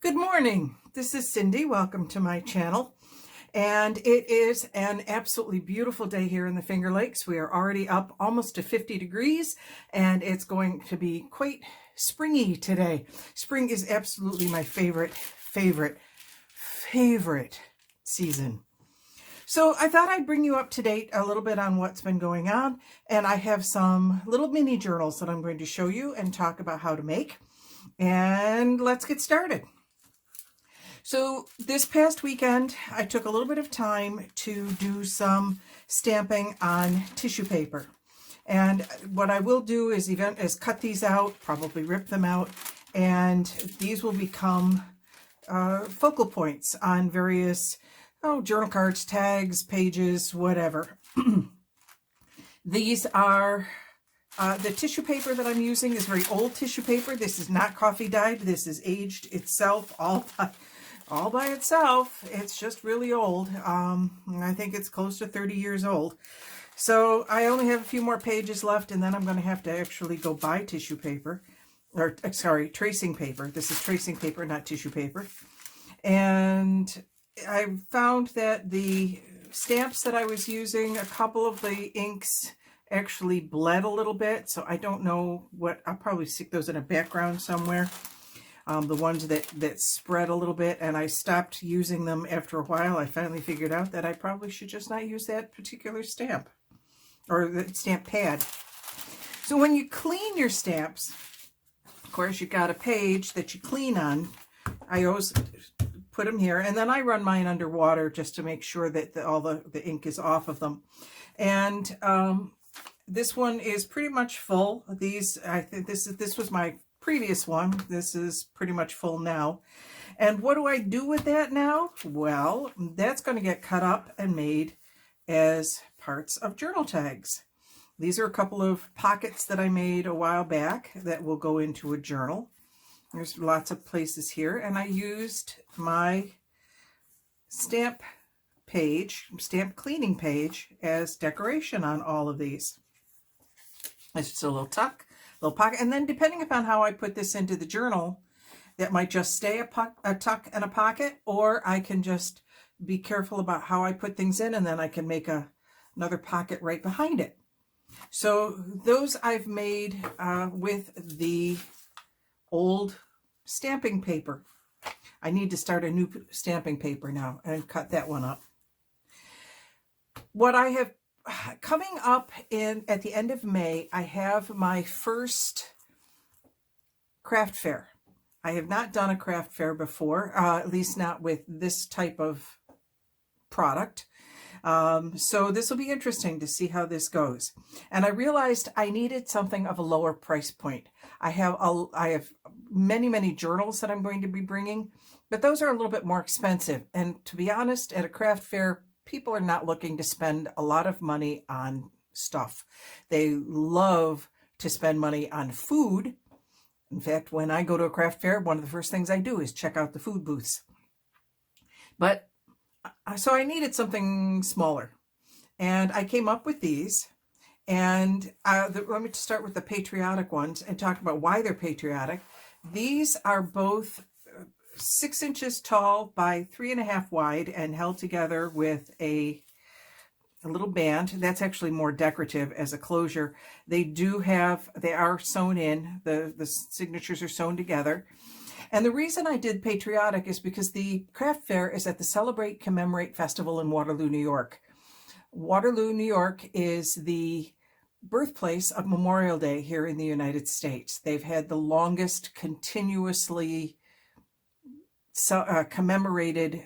Good morning. This is Cindy. Welcome to my channel. And it is an absolutely beautiful day here in the Finger Lakes. We are already up almost to 50 degrees and it's going to be quite springy today. Spring is absolutely my favorite season. So I thought I'd bring you up to date a little bit on what's been going on. And I have some little mini journals that I'm going to show you and talk about how to make. And let's get started. So this past weekend, I took a little bit of time to do some stamping on tissue paper. And what I will do is cut these out, probably rip them out, and these will become focal points on various journal cards, tags, pages, whatever. These are the tissue paper that I'm using is very old tissue paper. This is not coffee dyed. This is aged itself all by itself. It's just really old. I think it's close to 30 years old. So I only have a few more pages left, and then I'm going to have to actually go buy tissue paper, or sorry, tracing paper. This is tracing paper, not tissue paper. And I found that the stamps that I was using, a couple of the inks actually bled a little bit. So I don't know I'll probably stick those in a background somewhere. The ones that spread a little bit, and I stopped using them after a while. I finally figured out that I probably should just not use that particular stamp or the stamp pad. So when you clean your stamps, of course, you got a page that you clean on. I always put them here, and then I run mine underwater just to make sure that all the ink is off of them. And this one is pretty much full. These, I think this was my previous one. This is pretty much full now. And what do I do with that now? Well, that's going to get cut up and made as parts of journal tags. These are a couple of pockets that I made a while back that will go into a journal. There's lots of places here, and I used my stamp cleaning page as decoration on all of these. It's just a little tuck, little pocket, and then depending upon how I put this into the journal, that might just stay a tuck and a pocket, or I can just be careful about how I put things in, and then I can make another pocket right behind it. So those I've made with the old stamping paper. I need to start a new stamping paper now and cut that one up. What I have coming up at the end of May, I have my first craft fair. I have not done a craft fair before, at least not with this type of product. So this will be interesting to see how this goes. And I realized I needed something of a lower price point. I have many journals that I'm going to be bringing, but those are a little bit more expensive. And to be honest, at a craft fair, people are not looking to spend a lot of money on stuff. They love to spend money on food. In fact, when I go to a craft fair, one of the first things I do is check out the food booths. But so I needed something smaller, and I came up with these. And let me just start with the patriotic ones and talk about why they're patriotic. These are both 6 inches tall by 3.5 wide and held together with a little band. That's actually more decorative as a closure. They are sewn in. The signatures are sewn together. And the reason I did patriotic is because the craft fair is at the Celebrate Commemorate Festival in Waterloo, New York. Waterloo, New York is the birthplace of Memorial Day here in the United States. They've had the longest continuously commemorated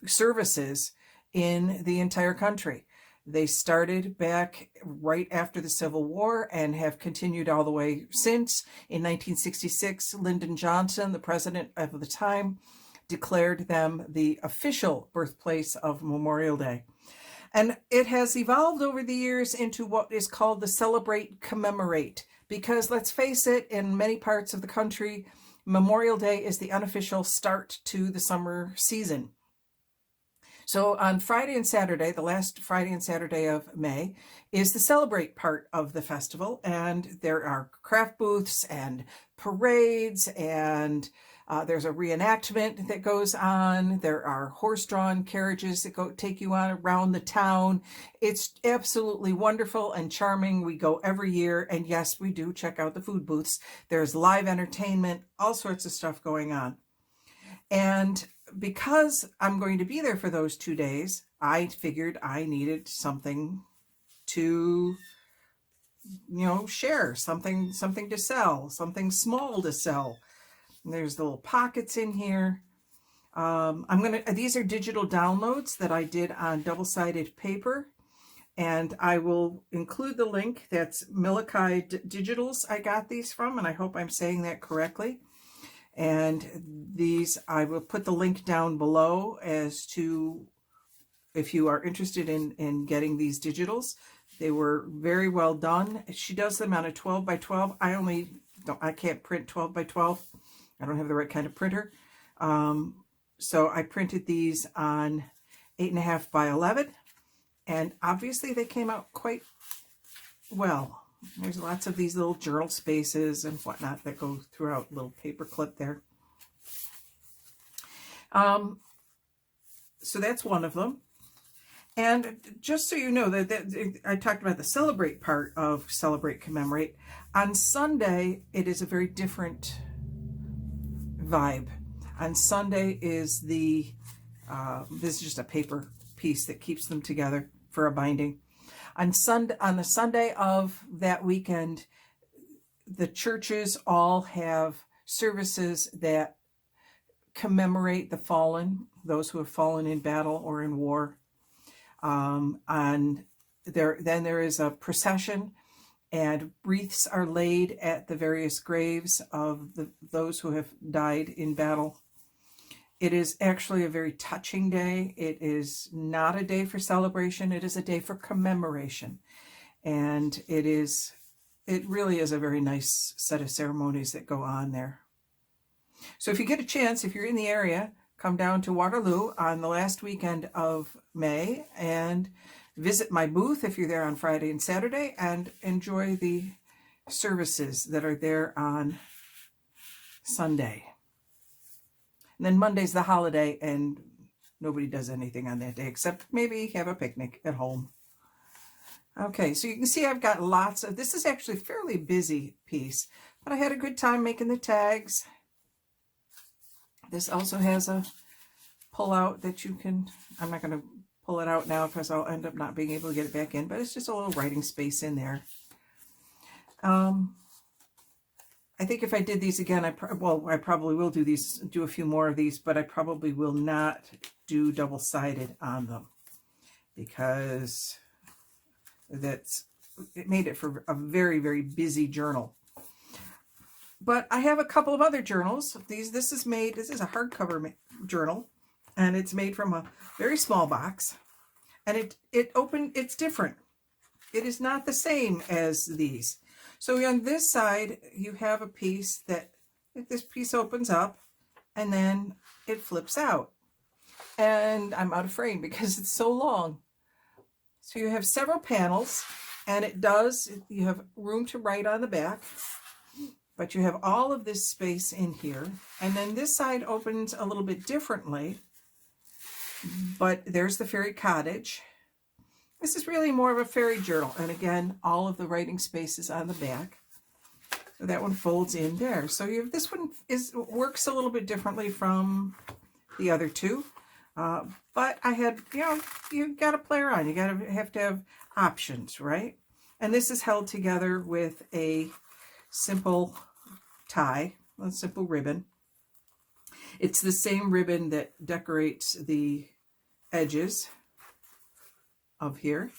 services in the entire country. They started back right after the Civil War and have continued all the way since. In 1966, Lyndon Johnson, the president of the time, declared them the official birthplace of Memorial Day. And it has evolved over the years into what is called the Celebrate Commemorate, because let's face it, in many parts of the country, Memorial Day is the unofficial start to the summer season. So on Friday and Saturday, the last Friday and Saturday of May, is the celebrate part of the festival. And there are craft booths and parades, and there's a reenactment that goes on. There are horse-drawn carriages that take you on around the town. It's absolutely wonderful and charming. We go every year, and yes, we do check out the food booths. There's live entertainment, all sorts of stuff going on. And because I'm going to be there for those 2 days, I figured I needed something to, share, something to sell, something small to sell. And there's little pockets in here. These are digital downloads that I did on double-sided paper, and I will include the link. That's Milikai Digitals I got these from, and I hope I'm saying that correctly. And these, I will put the link down below as to if you are interested in getting these digitals. They were very well done. She does them on a 12 by 12. I can't print 12 by 12. I don't have the right kind of printer. So I printed these on 8.5 by 11. And obviously they came out quite well. There's lots of these little journal spaces and whatnot that go throughout, little paper clip there. So that's one of them. And just so you know, that I talked about the celebrate part of Celebrate Commemorate. On Sunday, it is a very different vibe. On Sunday is this is just a paper piece that keeps them together for a binding. On the Sunday of that weekend, the churches all have services that commemorate the fallen, those who have fallen in battle or in war. Then there is a procession, and wreaths are laid at the various graves of those who have died in battle. It is actually a very touching day. It is not a day for celebration. It is a day for commemoration. And it really is a very nice set of ceremonies that go on there. So if you get a chance, if you're in the area, come down to Waterloo on the last weekend of May and visit my booth if you're there on Friday and Saturday, and enjoy the services that are there on Sunday. And then Monday's the holiday, and nobody does anything on that day except maybe have a picnic at home. Okay, so you can see I've got lots of, this is actually a fairly busy piece, but I had a good time making the tags. This also has a pull-out that you can, I'm not going to pull it out now because I'll end up not being able to get it back in, but it's just a little writing space in there. I think if I did these again, I probably will do a few more of these, but I probably will not do double-sided on them because it made it for a very, very busy journal. But I have a couple of other journals. This is a hardcover journal, and it's made from a very small box, and it's different. It is not the same as these. So on this side, you have a piece this piece opens up, and then it flips out. And I'm out of frame because it's so long. So you have several panels, and you have room to write on the back, but you have all of this space in here. And then this side opens a little bit differently, but there's the fairy cottage. This is really more of a fairy journal. And again, all of the writing spaces on the back. So that one folds in there. So this one works a little bit differently from the other two. But I had, you got to play around. You have to have options, right? And this is held together with a simple tie, a simple ribbon. It's the same ribbon that decorates the edges of here.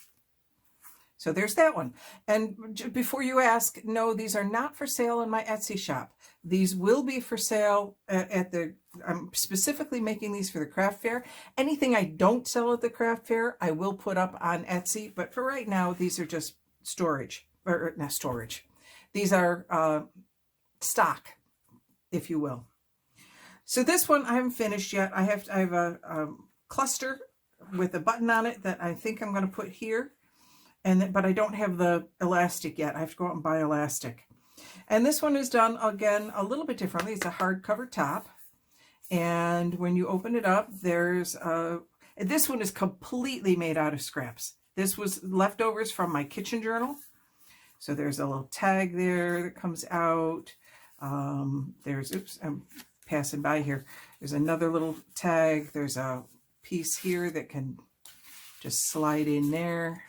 So there's that one. And before you ask, no, these are not for sale in my Etsy shop. These will be for sale I'm specifically making these for the craft fair. Anything I don't sell at the craft fair, I will put up on Etsy. But for right now, these are just storage, or not storage. These are stock, if you will. So this one I haven't finished yet. I have a cluster with a button on it that I think I'm going to put here. But I don't have the elastic yet. I have to go out and buy elastic. And this one is done, again, a little bit differently. It's a hardcover top. And when you open it up, there's this one is completely made out of scraps. This was leftovers from my kitchen journal. So there's a little tag there that comes out. Oops, I'm passing by here. There's another little tag. There's a piece here that can just slide in there.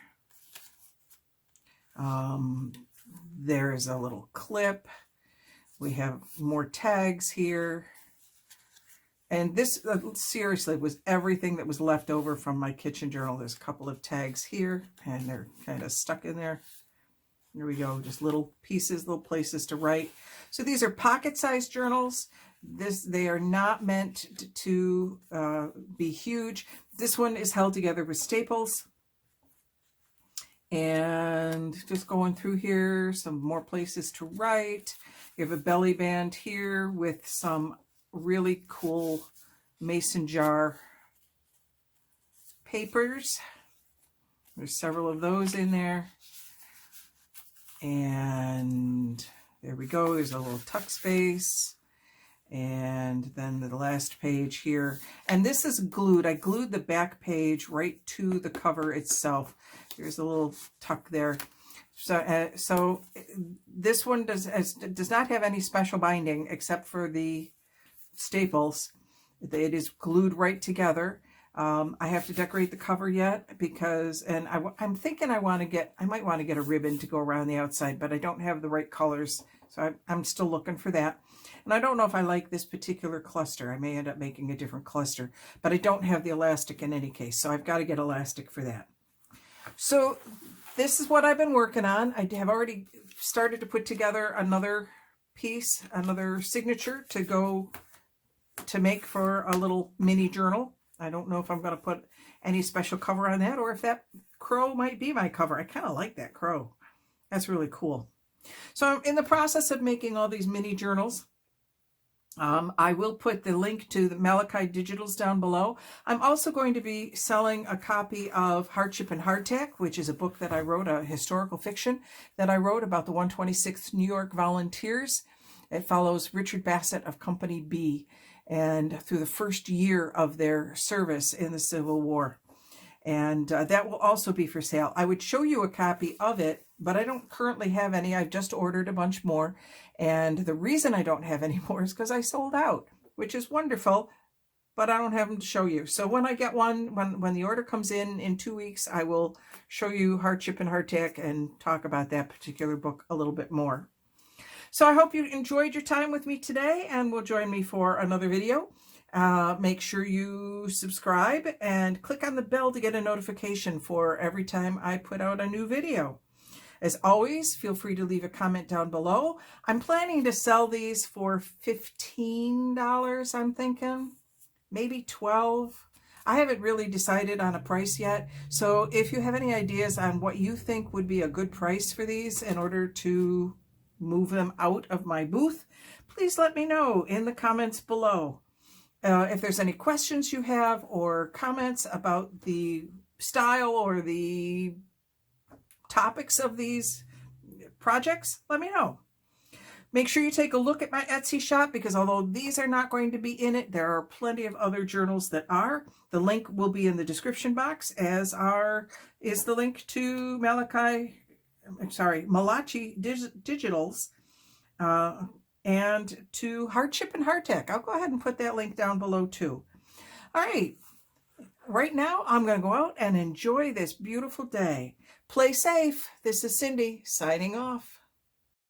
There's a little clip. We have more tags here. And this, seriously, was everything that was left over from my kitchen journal. There's a couple of tags here, and they're kind of stuck in there. There we go, just little pieces, little places to write. So these are pocket-sized journals. They are not meant to be huge. This one is held together with staples. And just going through here, some more places to write. You have a belly band here with some really cool mason jar papers. There's several of those in there. And there we go. There's a little tuck space. And then the last page here. And this is glued. I glued the back page right to the cover itself. There's a little tuck there. So this one does not have any special binding except for the staples. It is glued right together. I have to decorate the cover yet because, and I'm thinking I might want to get a ribbon to go around the outside, but I don't have the right colors. So I'm still looking for that. And I don't know if I like this particular cluster. I may end up making a different cluster, but I don't have the elastic in any case. So I've got to get elastic for that. So this is what I've been working on. I have already started to put together another piece, another signature to make for a little mini journal. I don't know if I'm going to put any special cover on that or if that crow might be my cover. I kind of like that crow. That's really cool. So I'm in the process of making all these mini journals. I will put the link to the Malachi Digitals down below. I'm also going to be selling a copy of Hardship and Hardtack, which is a book that I wrote, a historical fiction that I wrote about the 126th New York Volunteers. It follows Richard Bassett of Company B and through the first year of their service in the Civil War. And that will also be for sale. I would show you a copy of it, but I don't currently have any. I've just ordered a bunch more. And the reason I don't have any more is because I sold out, which is wonderful, but I don't have them to show you. So when I get one, when the order comes in 2 weeks, I will show you Hardship and Hardtack and talk about that particular book a little bit more. So I hope you enjoyed your time with me today and will join me for another video. Make sure you subscribe and click on the bell to get a notification for every time I put out a new video. As always, feel free to leave a comment down below. I'm planning to sell these for $15, I'm thinking, maybe $12. I haven't really decided on a price yet. So if you have any ideas on what you think would be a good price for these in order to move them out of my booth, please let me know in the comments below. If there's any questions you have or comments about the style or the topics of these projects, let me know. Make sure you take a look at my Etsy shop because although these are not going to be in it, there are plenty of other journals that are. The link will be in the description box, as is the link to Malachi Digitals and to Hardship and Hardtack. I'll go ahead and put that link down below too. All right. Right now, I'm going to go out and enjoy this beautiful day. Play safe. This is Cindy signing off.